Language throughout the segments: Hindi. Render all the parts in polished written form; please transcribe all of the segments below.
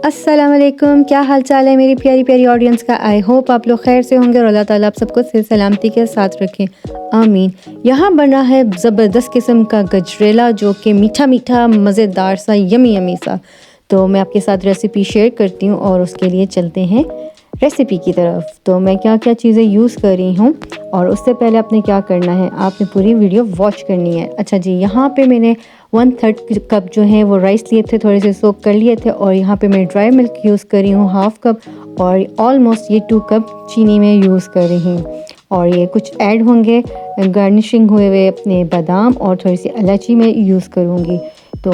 अस्सलाम वालेकुम, क्या हाल चाल है मेरी प्यारी प्यारी ऑडियंस का। आई होप आप लोग खैर से होंगे और अल्लाह ताला आप सबको सही सलामती के साथ रखें, आमीन। यहाँ बना है ज़बरदस्त किस्म का गजरेला जो कि मीठा मीठा मज़ेदार सा यमी यमी सा। तो मैं आपके साथ रेसिपी शेयर करती हूँ और उसके लिए चलते हैं रेसिपी की तरफ। तो मैं क्या क्या चीज़ें यूज़ कर रही हूँ और उससे पहले आपने क्या करना है, आपने पूरी वीडियो वॉच करनी है। अच्छा जी, यहाँ पे मैंने 1/3 कप जो है वो राइस लिए थे, थोड़े से सोक कर लिए थे। और यहाँ पे मैं ड्राई मिल्क यूज़ कर रही हूँ 1/2 कप और ऑलमोस्ट ये 2 कप चीनी में यूज़ कर रही हूँ। और ये कुछ ऐड होंगे गार्निशिंग हुए हुए अपने बादाम और थोड़ी सी इलायची में यूज़ करूँगी। तो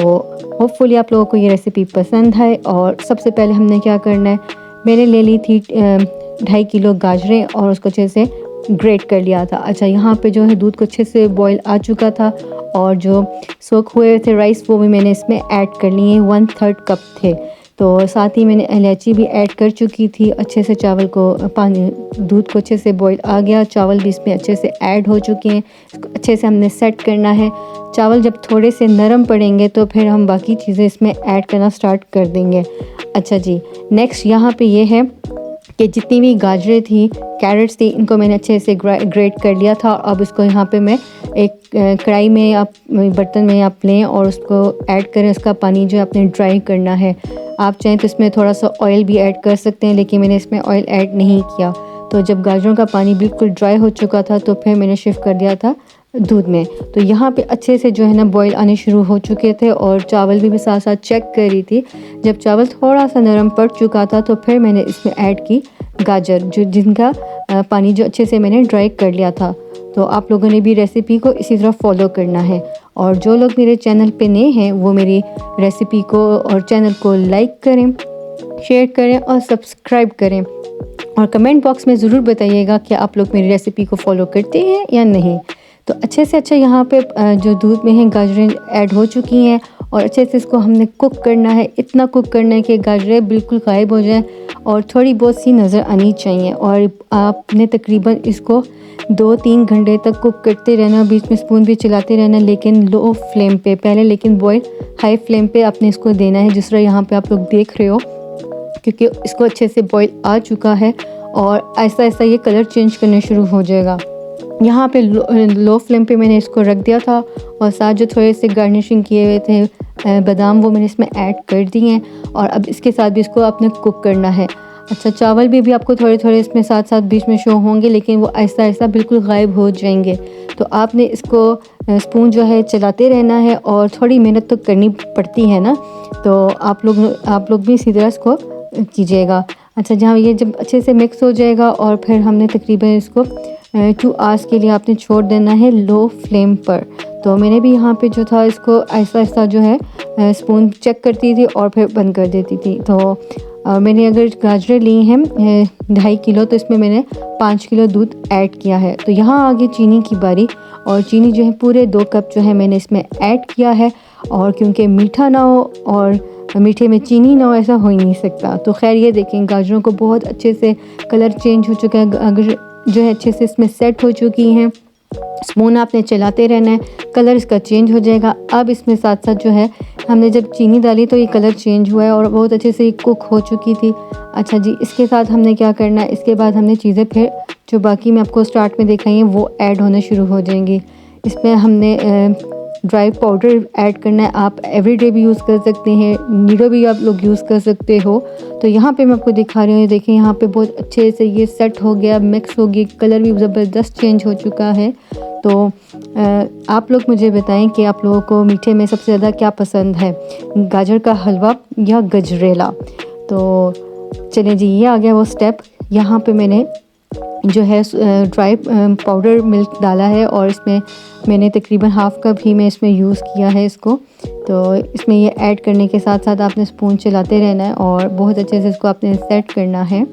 होपफुली आप लोगों को ये रेसिपी पसंद है। और सबसे पहले हमने क्या करना है, मैंने ले ली थी 2.5 किलो गाजरें और उसको अच्छे से ग्रेट कर लिया था। अच्छा, यहाँ पे जो है दूध को अच्छे से बॉईल आ चुका था और जो सोख हुए थे राइस वो भी मैंने इसमें ऐड कर लिए, 1/3 कप थे। तो साथ ही मैंने इलायची भी ऐड कर चुकी थी। अच्छे से चावल को पानी दूध को अच्छे से बॉईल आ गया, चावल भी इसमें अच्छे से ऐड हो चुके हैं। इसको अच्छे से हमने सेट करना है। चावल जब थोड़े से नरम पड़ेंगे तो फिर हम बाकी चीज़ें इसमें ऐड करना स्टार्ट कर देंगे। अच्छा जी, नेक्स्ट यहाँ पे ये है कि जितनी भी गाजरें थी, कैरेट्स थी, इनको मैंने अच्छे से ग्रेट कर लिया था। अब इसको यहाँ पे मैं एक कढ़ाई में आप बर्तन में आप लें और उसको ऐड करें। उसका पानी जो आपने ड्राई करना है, आप चाहें तो इसमें थोड़ा सा ऑयल भी ऐड कर सकते हैं, लेकिन मैंने इसमें ऑयल ऐड नहीं किया। तो जब गाजरों का पानी बिल्कुल ड्राई हो चुका था तो फिर मैंने शिफ्ट कर दिया था दूध में। तो यहाँ पे अच्छे से जो है ना बॉईल आने शुरू हो चुके थे और चावल भी मैं साथ साथ चेक कर रही थी। जब चावल थोड़ा सा नरम पड़ चुका था तो फिर मैंने इसमें ऐड की गाजर, जो जिनका पानी जो अच्छे से मैंने ड्राई कर लिया था। तो आप लोगों ने भी रेसिपी को इसी तरह फॉलो करना है। और जो लोग मेरे चैनल पे नए हैं वो मेरी रेसिपी को और चैनल को लाइक करें, शेयर करें और सब्सक्राइब करें। और कमेंट बॉक्स में ज़रूर बताइएगा कि आप लोग मेरी रेसिपी को फॉलो करते हैं या नहीं। तो अच्छे से अच्छा यहाँ पे जो दूध में है गाजरें ऐड हो चुकी हैं और अच्छे से इसको हमने कुक करना है। इतना कुक करना है कि गाजरें बिल्कुल गायब हो जाएं और थोड़ी बहुत सी नज़र आनी चाहिए। और आपने तकरीबन इसको 2-3 घंटे तक कुक करते रहना, बीच में स्पून भी चलाते रहना, लेकिन लो फ्लेम पे पहले, लेकिन बॉयल हाई फ्लेम पे आपने इसको देना है, जिस तरह यहाँ पे आप लोग देख रहे हो। क्योंकि इसको अच्छे से बॉईल आ चुका है और ऐसा ऐसा ये कलर चेंज करने शुरू हो जाएगा। यहाँ पे लो फ्लेम पे मैंने इसको रख दिया था और साथ जो थोड़े से गार्निशिंग किए हुए थे बादाम वो मैंने इसमें ऐड कर दिए हैं। और अब इसके साथ भी इसको आपने कुक करना है। अच्छा, चावल भी आपको थोड़े थोड़े इसमें साथ साथ बीच में शो होंगे, लेकिन वो ऐसा ऐसा बिल्कुल गायब हो जाएंगे। तो आपने इसको स्पून जो है चलाते रहना है और थोड़ी मेहनत तो करनी पड़ती है ना। तो आप लोग भी इसी तरह इसको कीजिएगा। अच्छा, जहाँ ये जब अच्छे से मिक्स हो जाएगा और फिर हमने तकरीबन इसको 2 आवर्स के लिए आपने छोड़ देना है लो फ्लेम पर। तो मैंने भी यहाँ पे जो था इसको ऐसा ऐसा जो है स्पून चेक करती थी और फिर बंद कर देती थी। तो मैंने अगर गाजरें ली हैं 2.5 किलो तो इसमें मैंने 5 किलो दूध ऐड किया है। तो यहाँ आगे चीनी की बारी, और चीनी जो है पूरे 2 कप जो है मैंने इसमें ऐड किया है। और क्योंकि मीठा ना हो और मीठे में चीनी ना हो, ऐसा हो ही नहीं सकता। तो खैर ये देखें गाजरों को बहुत अच्छे से कलर चेंज हो चुका है, गाजर जो है अच्छे से इसमें सेट हो चुकी हैं। स्पून आपने चलाते रहना है, कलर इसका चेंज हो जाएगा। अब इसमें साथ साथ जो है हमने जब चीनी डाली तो ये कलर चेंज हुआ है और बहुत अच्छे से ये कुक हो चुकी थी। अच्छा जी, इसके साथ हमने क्या करना है, इसके बाद हमने चीज़ें फिर जो बाकी मैं आपको स्टार्ट में दिखाई हैं वो ऐड होने शुरू हो जाएंगी। इसमें हमने ड्राई पाउडर ऐड करना है। आप एवरीडे भी यूज़ कर सकते हैं, नीडो भी आप लोग यूज़ कर सकते हो। तो यहाँ पे मैं आपको दिखा रही हूँ, देखें यहाँ पे बहुत अच्छे से ये सेट हो गया, मिक्स हो गई, कलर भी ज़बरदस्त चेंज हो चुका है। तो आप लोग मुझे बताएं कि आप लोगों को मीठे में सबसे ज़्यादा क्या पसंद है, गाजर का हलवा या गजरेला। तो चलिए जी, ये आ गया वो स्टेप। यहाँ पे मैंने जो है ड्राई पाउडर मिल्क डाला है और इसमें मैंने तकरीबन 1/2 कप ही मैं इसमें यूज़ किया है इसको। तो इसमें ये ऐड करने के साथ साथ आपने स्पून चलाते रहना है और बहुत अच्छे से इसको आपने सेट करना है।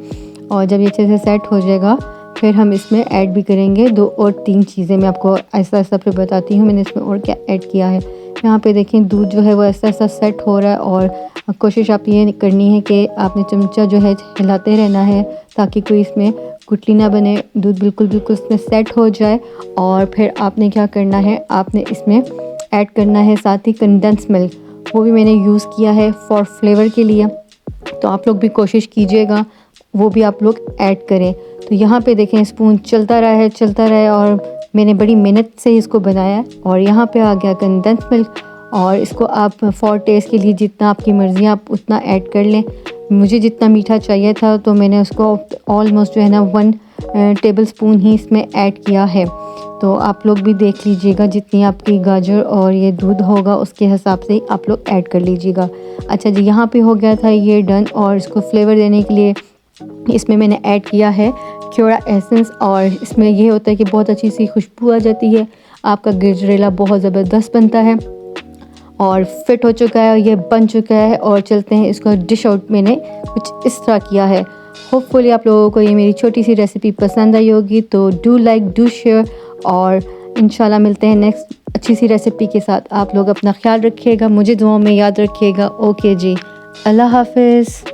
और जब ये अच्छे से सेट हो जाएगा फिर हम इसमें ऐड भी करेंगे 2 और 3 चीज़ें। मैं आपको ऐसा ऐसा फिर बताती हूँ मैंने इसमें और क्या ऐड किया है। यहाँ पे देखें दूध जो है वो ऐसा ऐसा सेट हो रहा है और कोशिश आप ये करनी है कि आपने चमचा जो है हिलाते रहना है ताकि कोई इसमें गुठली ना बने। दूध बिल्कुल बिल्कुल इसमें सेट हो जाए और फिर आपने क्या करना है, आपने इसमें ऐड करना है साथ ही कंडेंस मिल्क, वो भी मैंने यूज़ किया है फॉर फ्लेवर के लिए। तो आप लोग भी कोशिश कीजिएगा वो भी आप लोग ऐड करें। तो यहाँ पे देखें स्पून चलता रहा है और मैंने बड़ी मेहनत से इसको बनाया है। और यहाँ पे आ गया कंडेंस मिल्क और इसको आप फॉर टेस्ट के लिए जितना आपकी मर्ज़ी आप उतना ऐड कर लें। मुझे जितना मीठा चाहिए था तो मैंने उसको ऑलमोस्ट जो है ना 1 टेबल स्पून ही इसमें ऐड किया है। तो आप लोग भी देख लीजिएगा जितनी आपकी गाजर और ये दूध होगा उसके हिसाब से ही आप लोग ऐड कर लीजिएगा। अच्छा जी, यहाँ पे हो गया था ये डन। और इसको फ्लेवर देने के लिए इसमें मैंने ऐड किया है क्योरा एसेंस और इसमें ये होता है कि बहुत अच्छी सी खुशबू आ जाती है, आपका गजरेला बहुत ज़बरदस्त बनता है। और फिट हो चुका है, ये बन चुका है। और चलते हैं इसको डिश आउट मैंने कुछ इस तरह किया है। होपफुली आप लोगों को ये मेरी छोटी सी रेसिपी पसंद आई होगी, तो डू लाइक डू शेयर और इंशाल्लाह मिलते हैं नेक्स्ट अच्छी सी रेसिपी के साथ। आप लोग अपना ख्याल रखिएगा, मुझे दुआओं में याद रखिएगा। ओके जी, अल्लाह हाफिज़।